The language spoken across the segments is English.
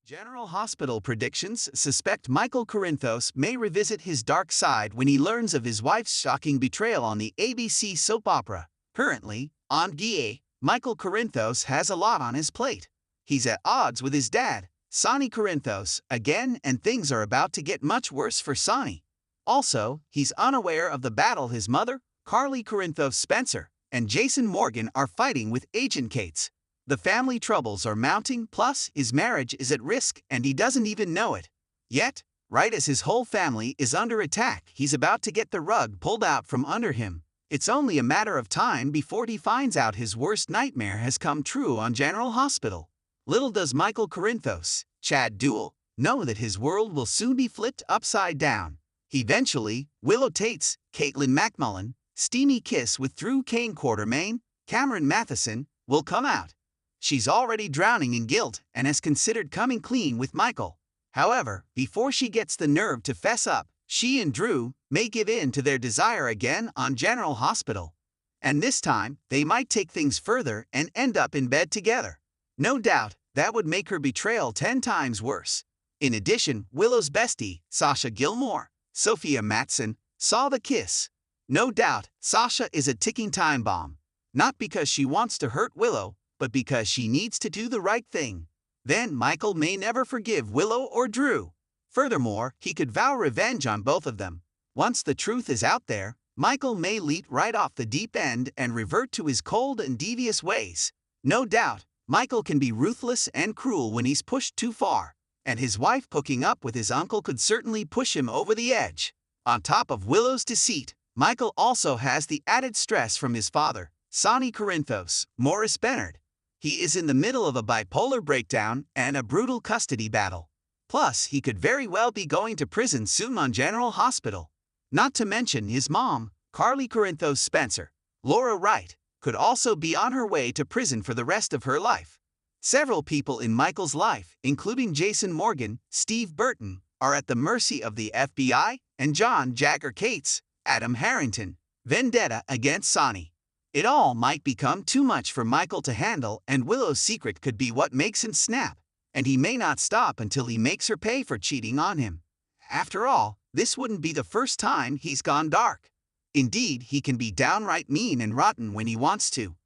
General Hospital predictions suspect Michael Corinthos may revisit his dark side when he learns of his wife's shocking betrayal on the ABC soap opera. Currently, on GA, Michael Corinthos has a lot on his plate. He's at odds with his dad, Sonny Corinthos, again, and things are about to get much worse for Sonny. Also, he's unaware of the battle his mother, Carly Corinthos Spencer, and Jason Morgan are fighting with Agent Cates. The family troubles are mounting, plus his marriage is at risk and he doesn't even know it. Yet, right as his whole family is under attack, he's about to get the rug pulled out from under him. It's only a matter of time before he finds out his worst nightmare has come true on General Hospital. Little does Michael Corinthos, Chad Duell, know that his world will soon be flipped upside down. Eventually, Willow Tate's Caitlin MacMullen, steamy kiss with Drew Kane Quartermain, Cameron Matheson, will come out. She's already drowning in guilt and has considered coming clean with Michael. However, before she gets the nerve to fess up, she and Drew may give in to their desire again on General Hospital. And this time, they might take things further and end up in bed together. No doubt, that would make her betrayal 10 times worse. In addition, Willow's bestie, Sasha Gilmore, Sophia Matson, saw the kiss. No doubt, Sasha is a ticking time bomb. Not because she wants to hurt Willow, but because she needs to do the right thing. Then Michael may never forgive Willow or Drew. Furthermore, he could vow revenge on both of them. Once the truth is out there, Michael may leap right off the deep end and revert to his cold and devious ways. No doubt, Michael can be ruthless and cruel when he's pushed too far, and his wife hooking up with his uncle could certainly push him over the edge. On top of Willow's deceit, Michael also has the added stress from his father, Sonny Corinthos, Morris Bennard. He is in the middle of a bipolar breakdown and a brutal custody battle. Plus, he could very well be going to prison soon on General Hospital. Not to mention his mom, Carly Corinthos Spencer, Laura Wright, could also be on her way to prison for the rest of her life. Several people in Michael's life, including Jason Morgan, Steve Burton, are at the mercy of the FBI, and John Jagger Cates, Adam Harrington, vendetta against Sonny. It all might become too much for Michael to handle, and Willow's secret could be what makes him snap, and he may not stop until he makes her pay for cheating on him. After all, this wouldn't be the first time he's gone dark. Indeed, he can be downright mean and rotten when he wants to.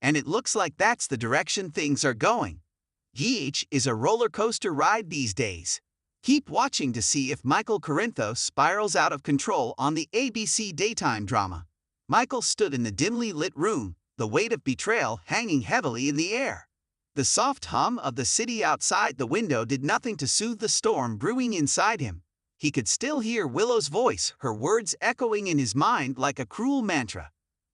And it looks like that's the direction things are going. GH is a roller coaster ride these days. Keep watching to see if Michael Corinthos spirals out of control on the ABC daytime drama. Michael stood in the dimly lit room, the weight of betrayal hanging heavily in the air. The soft hum of the city outside the window did nothing to soothe the storm brewing inside him. He could still hear Willow's voice, her words echoing in his mind like a cruel mantra.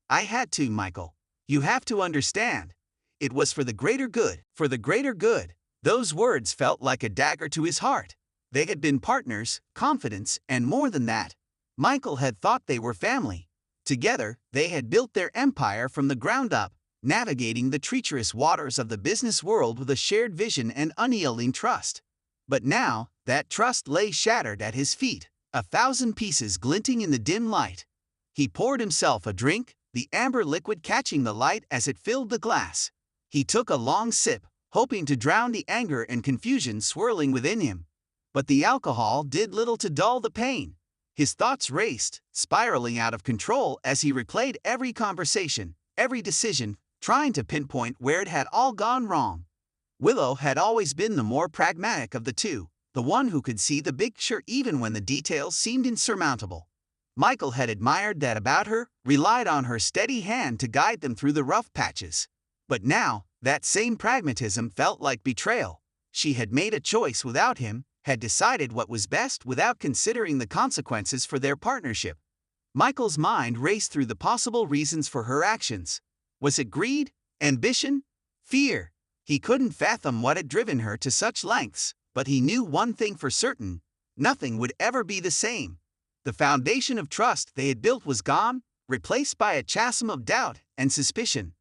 "I had to, Michael. You have to understand. It was for the greater good, for the greater good." Those words felt like a dagger to his heart. They had been partners, confidants, and more than that. Michael had thought they were family. Together, they had built their empire from the ground up, navigating the treacherous waters of the business world with a shared vision and unyielding trust. But now, that trust lay shattered at his feet, 1,000 pieces glinting in the dim light. He poured himself a drink, the amber liquid catching the light as it filled the glass. He took a long sip, hoping to drown the anger and confusion swirling within him. But the alcohol did little to dull the pain. His thoughts raced, spiraling out of control as he replayed every conversation, every decision, trying to pinpoint where it had all gone wrong. Willow had always been the more pragmatic of the two, the one who could see the big picture even when the details seemed insurmountable. Michael had admired that about her, relied on her steady hand to guide them through the rough patches. But now, that same pragmatism felt like betrayal. She had made a choice without him, had decided what was best without considering the consequences for their partnership. Michael's mind raced through the possible reasons for her actions. Was it greed? Ambition? Fear? He couldn't fathom what had driven her to such lengths, but he knew one thing for certain: nothing would ever be the same. The foundation of trust they had built was gone, replaced by a chasm of doubt and suspicion.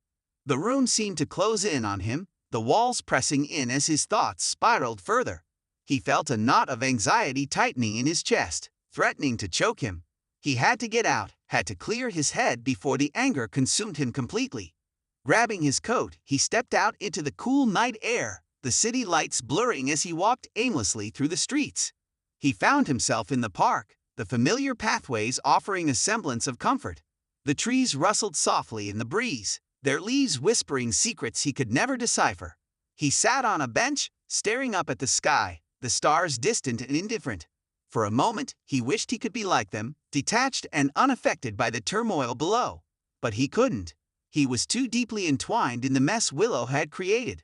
The room seemed to close in on him, the walls pressing in as his thoughts spiraled further. He felt a knot of anxiety tightening in his chest, threatening to choke him. He had to get out, had to clear his head before the anger consumed him completely. Grabbing his coat, he stepped out into the cool night air, the city lights blurring as he walked aimlessly through the streets. He found himself in the park, the familiar pathways offering a semblance of comfort. The trees rustled softly in the breeze, their leaves whispering secrets he could never decipher. He sat on a bench, staring up at the sky, the stars distant and indifferent. For a moment, he wished he could be like them, detached and unaffected by the turmoil below. But he couldn't. He was too deeply entwined in the mess Willow had created.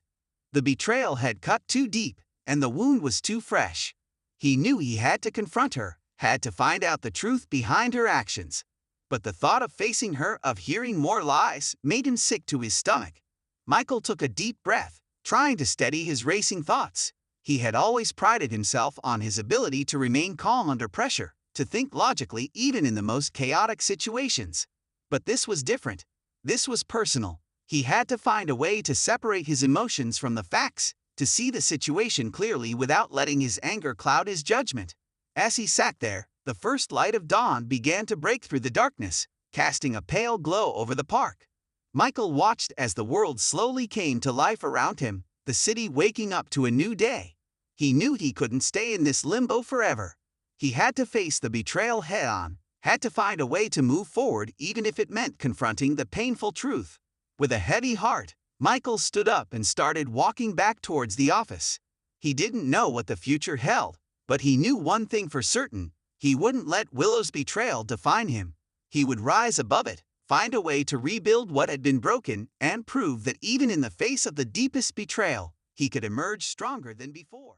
The betrayal had cut too deep, and the wound was too fresh. He knew he had to confront her, had to find out the truth behind her actions. But the thought of facing her, of hearing more lies, made him sick to his stomach. Michael took a deep breath, trying to steady his racing thoughts. He had always prided himself on his ability to remain calm under pressure, to think logically even in the most chaotic situations. But this was different. This was personal. He had to find a way to separate his emotions from the facts, to see the situation clearly without letting his anger cloud his judgment. As he sat there, the first light of dawn began to break through the darkness, casting a pale glow over the park. Michael watched as the world slowly came to life around him, the city waking up to a new day. He knew he couldn't stay in this limbo forever. He had to face the betrayal head-on, had to find a way to move forward even if it meant confronting the painful truth. With a heavy heart, Michael stood up and started walking back towards the office. He didn't know what the future held, but he knew one thing for certain: he wouldn't let Willow's betrayal define him. He would rise above it, find a way to rebuild what had been broken, and prove that even in the face of the deepest betrayal, he could emerge stronger than before.